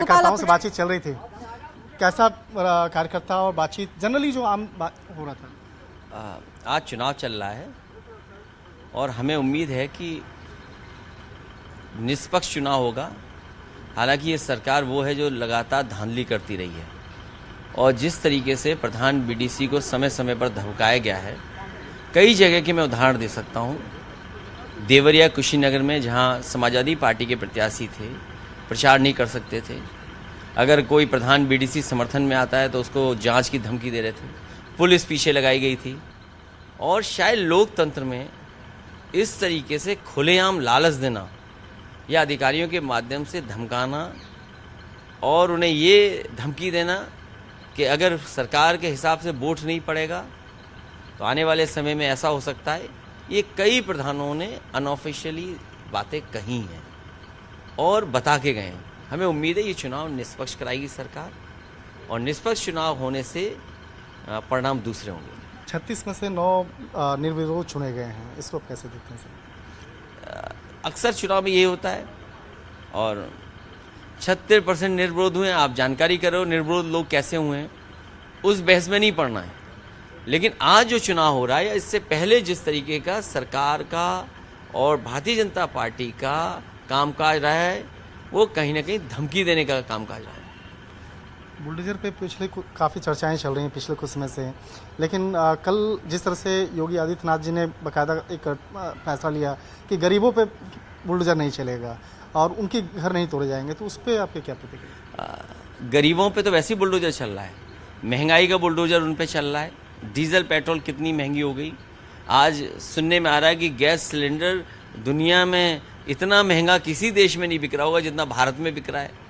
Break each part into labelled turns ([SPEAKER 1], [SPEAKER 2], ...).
[SPEAKER 1] कार्यकर्ताओं से बातचीत चल रही थी, कैसा कार्यकर्ता और बातचीत जनरली जो आम हो रहा था?
[SPEAKER 2] आज चुनाव चल रहा है और हमें उम्मीद है कि निष्पक्ष चुनाव होगा। हालांकि ये सरकार वो है जो लगातार धांधली करती रही है और जिस तरीके से प्रधान बीडीसी को समय समय पर धमकाया गया है, कई जगह के मैं उदाहरण दे सकता हूँ। देवरिया कुशीनगर में जहाँ समाजवादी पार्टी के प्रत्याशी थे, प्रचार नहीं कर सकते थे। अगर कोई प्रधान बीडीसी समर्थन में आता है तो उसको जांच की धमकी दे रहे थे, पुलिस पीछे लगाई गई थी। और शायद लोकतंत्र में इस तरीके से खुलेआम लालच देना या अधिकारियों के माध्यम से धमकाना और उन्हें ये धमकी देना कि अगर सरकार के हिसाब से वोट नहीं पड़ेगा तो आने वाले समय में ऐसा हो सकता है, ये कई प्रधानों ने अनऑफिशियली बातें कही हैं और बता के गए हैं। हमें उम्मीद है ये चुनाव निष्पक्ष कराएगी सरकार और निष्पक्ष चुनाव होने से परिणाम दूसरे होंगे।
[SPEAKER 1] 36 में से 9 निर्विरोध चुने गए हैं, इसको आप कैसे देखते हैं सर?
[SPEAKER 2] अक्सर चुनाव में ये होता है और 36% निर्विरोध हुए। आप जानकारी करो निर्विरोध लोग कैसे हुए हैं, उस बहस में नहीं पड़ना है। लेकिन आज जो चुनाव हो रहा है, इससे पहले जिस तरीके का सरकार का और भारतीय जनता पार्टी का कामकाज रहा है, वो कहीं ना कहीं धमकी देने का कामकाज रहा है।
[SPEAKER 1] बुलडोजर पे पिछले काफ़ी चर्चाएं चल रही हैं पिछले कुछ समय से, लेकिन कल जिस तरह से योगी आदित्यनाथ जी ने बाकायदा एक फैसला लिया कि गरीबों पे बुलडोजर नहीं चलेगा और उनके घर नहीं तोड़े जाएंगे, तो उस पर आपके क्या प्रतिक्रिया?
[SPEAKER 2] गरीबों पे तो वैसे ही बुलडोजर चल रहा है, महंगाई का बुलडोजर उन पे चल रहा है। डीजल पेट्रोल कितनी महंगी हो गई। आज सुनने में आ रहा है कि गैस सिलेंडर दुनिया में इतना महंगा किसी देश में नहीं बिक रहा होगा जितना भारत में बिक रहा है।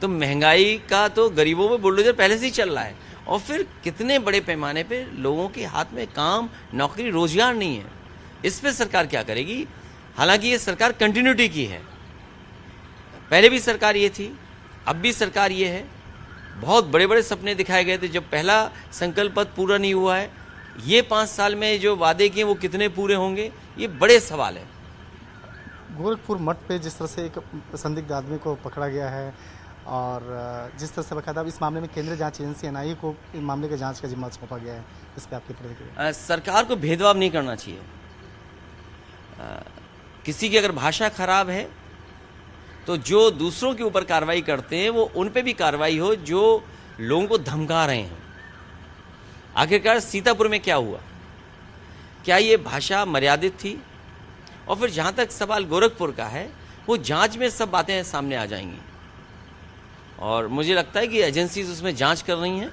[SPEAKER 2] तो महंगाई का तो गरीबों में बुलडोजर पहले से ही चल रहा है और फिर कितने बड़े पैमाने पे लोगों के हाथ में काम, नौकरी, रोजगार नहीं है। इस पे सरकार क्या करेगी? हालांकि ये सरकार कंटिन्यूटी की है, पहले भी सरकार ये थी, अब भी सरकार ये है। बहुत बड़े बड़े सपने दिखाए गए थे, जब पहला संकल्प पत्र पूरा नहीं हुआ है, ये 5 साल में जो वादे किए वो कितने पूरे होंगे, ये बड़े सवाल है।
[SPEAKER 1] गोरखपुर मठ पे जिस तरह से एक संदिग्ध आदमी को पकड़ा गया है और जिस तरह से बकायदा इस मामले में केंद्रीय जांच एजेंसी एनआईए को इस मामले के जांच का जिम्मा सौंपा गया है, इस पर आपकी प्रतिक्रिया?
[SPEAKER 2] सरकार को भेदभाव नहीं करना चाहिए। किसी की अगर भाषा खराब है तो जो दूसरों के ऊपर कार्रवाई करते हैं वो उन पे भी कार्रवाई हो जो लोगों को धमका रहे हैं। आखिरकार सीतापुर में क्या हुआ? क्या ये भाषा मर्यादित थी? और फिर जहाँ तक सवाल गोरखपुर का है, वो जांच में सब बातें सामने आ जाएंगी और मुझे लगता है कि एजेंसीज उसमें जांच कर रही हैं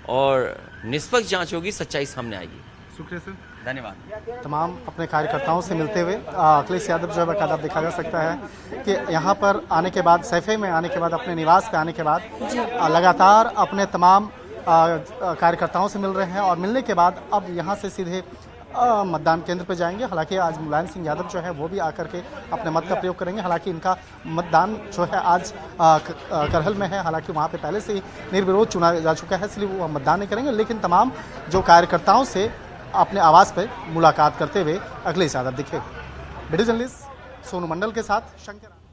[SPEAKER 2] और निष्पक्ष जांच होगी, सच्चाई सामने आएगी।
[SPEAKER 1] शुक्रिया सर,
[SPEAKER 2] धन्यवाद।
[SPEAKER 1] तमाम अपने कार्यकर्ताओं से मिलते हुए अखिलेश यादव जो है बाकायदा देखा जा सकता है कि यहाँ पर आने के बाद, सैफे में आने के बाद, अपने निवास पे आने के बाद लगातार अपने तमाम कार्यकर्ताओं से मिल रहे हैं और मिलने के बाद अब यहाँ से सीधे मतदान केंद्र पर जाएंगे। हालांकि आज मुलायम सिंह यादव जो है वो भी आकर के अपने मत का प्रयोग करेंगे। हालांकि इनका मतदान जो है आज करहल में है, हालांकि वहाँ पे पहले से ही निर्विरोध चुना जा चुका है, इसलिए वो मतदान नहीं करेंगे। लेकिन तमाम जो कार्यकर्ताओं से अपने आवास पर मुलाकात करते हुए अखिलेश यादव दिखे। वीडियो जर्नलिस्ट सोनू मंडल के साथ शंकर।